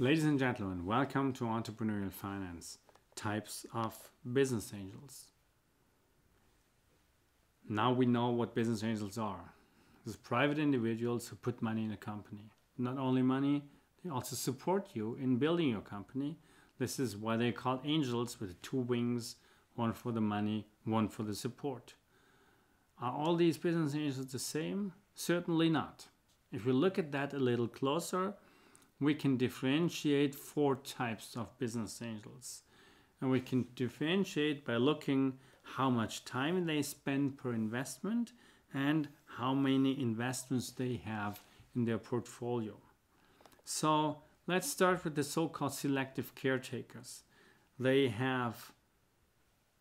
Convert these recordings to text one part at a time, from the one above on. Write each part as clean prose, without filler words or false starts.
Ladies and gentlemen, welcome to Entrepreneurial Finance, Types of Business Angels. Now we know what business angels are. These private individuals who put money in a company. Not only money, they also support you in building your company. This is why they're called angels, with two wings, one for the money, one for the support. Are all these business angels the same? Certainly not. If we look at that a little closer, we can differentiate four types of business angels. And we can differentiate by looking how much time they spend per investment and how many investments they have in their portfolio. So let's start with the so-called selective caretakers. They have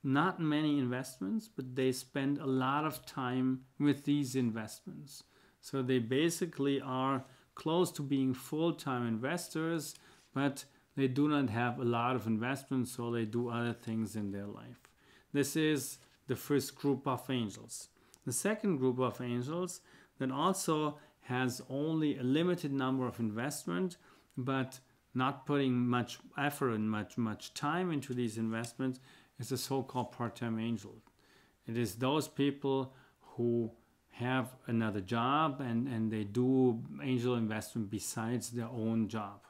not many investments, but they spend a lot of time with these investments. So they basically are close to being full-time investors, but they do not have a lot of investments, so they do other things in their life. This is the first group of angels. The second group of angels that also has only a limited number of investment, but not putting much effort and much time into these investments, is the so-called part-time angel. It is those people who have another job and they do angel investment besides their own job.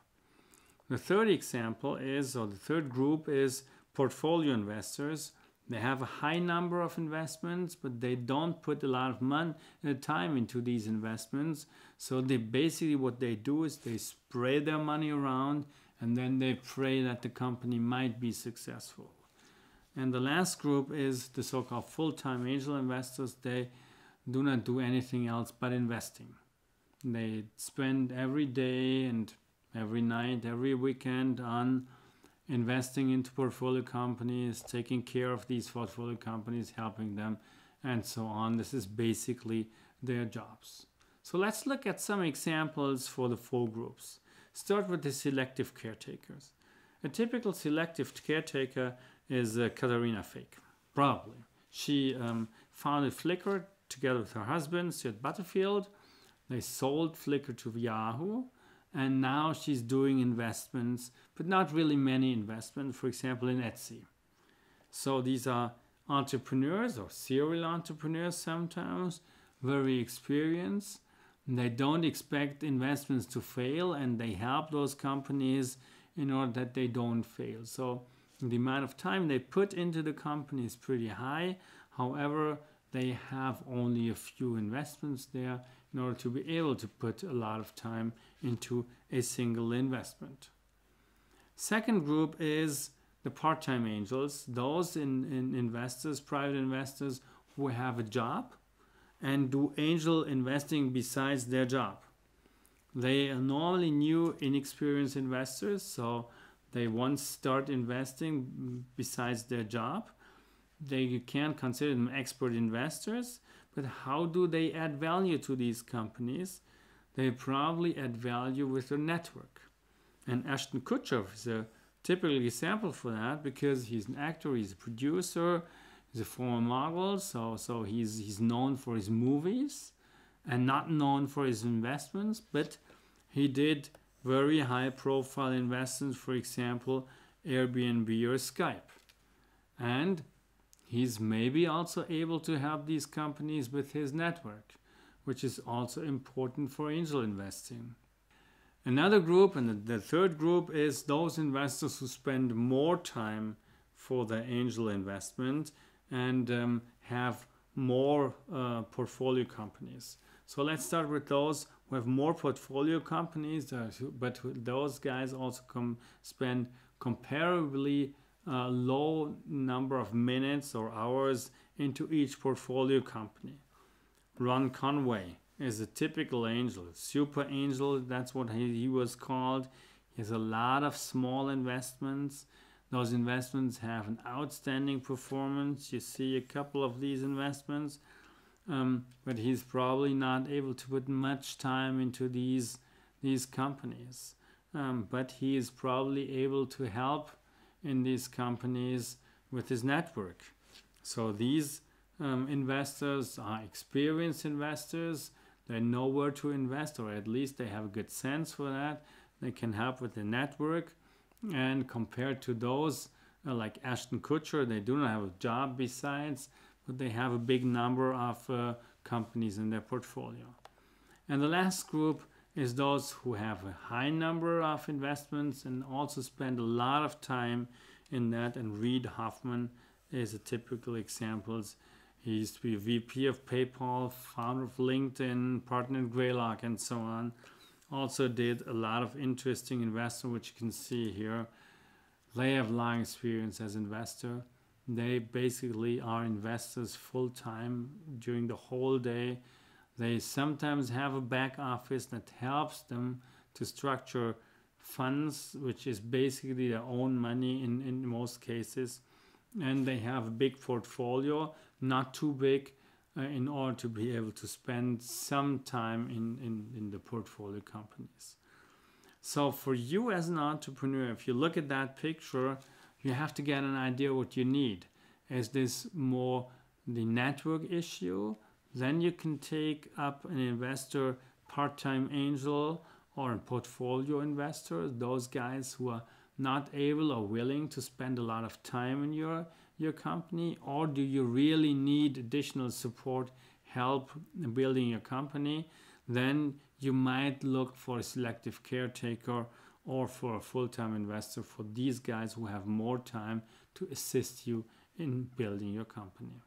The third example is, or the third group is portfolio investors. They have a high number of investments, but they don't put a lot of money and time into these investments. So they basically, what they do is they spread their money around and then they pray that the company might be successful. And the last group is the so-called full-time angel investors. They do not do anything else but investing. They spend every day and every night, every weekend on investing into portfolio companies, taking care of these portfolio companies, helping them, and so on. This is basically their jobs. So let's look at some examples for the four groups. Start with the selective caretakers. A typical selective caretaker is Katharina Fake, probably. She founded Flickr together with her husband, Stuart Butterfield. They sold Flickr to Yahoo, and now she's doing investments, but not really many investments, for example, in Etsy. So these are entrepreneurs or serial entrepreneurs sometimes, very experienced. They don't expect investments to fail, and they help those companies in order that they don't fail. So the amount of time they put into the company is pretty high. However, they have only a few investments there in order to be able to put a lot of time into a single investment. Second group is the part-time angels, those investors, private investors who have a job and do angel investing besides their job. They are normally new, inexperienced investors, so they once start investing besides their job. You can't consider them expert investors, but how do they add value to these companies? They probably add value with their network. And Ashton Kutcher is a typical example for that, because he's an actor, he's a producer, he's a former model, so he's known for his movies and not known for his investments, but he did very high profile investments, for example, Airbnb or Skype. And he's maybe also able to help these companies with his network, which is also important for angel investing. Another group, and the third group, is those investors who spend more time for their angel investment and have more portfolio companies. So let's start with those who have more portfolio companies, but those guys also spend comparably low number of minutes or hours into each portfolio company. Ron Conway is a typical angel, super angel, that's what he was called. He has a lot of small investments. Those investments have an outstanding performance. You see a couple of these investments, but he's probably not able to put much time into these companies. But he is probably able to help in these companies with his network. So these investors are experienced investors. They know where to invest, or at least they have a good sense for that. They can help with the network. And compared to those like Ashton Kutcher, they do not have a job besides, but they have a big number of companies in their portfolio. And the last group is those who have a high number of investments and also spend a lot of time in that. And Reid Hoffman is a typical example. He used to be VP of PayPal, founder of LinkedIn, partner in Greylock, and so on. Also did a lot of interesting investing, which you can see here. They have long experience as investor. They basically are investors full-time during the whole day. They sometimes have a back office that helps them to structure funds, which is basically their own money in most cases. And they have a big portfolio, not too big, in order to be able to spend some time in the portfolio companies. So for you as an entrepreneur, if you look at that picture, you have to get an idea what you need. Is this more the network issue? Then you can take up an investor, part-time angel, or a portfolio investor, those guys who are not able or willing to spend a lot of time in your company. Or do you really need additional support, help building your company? Then you might look for a selective caretaker or for a full-time investor, for these guys who have more time to assist you in building your company.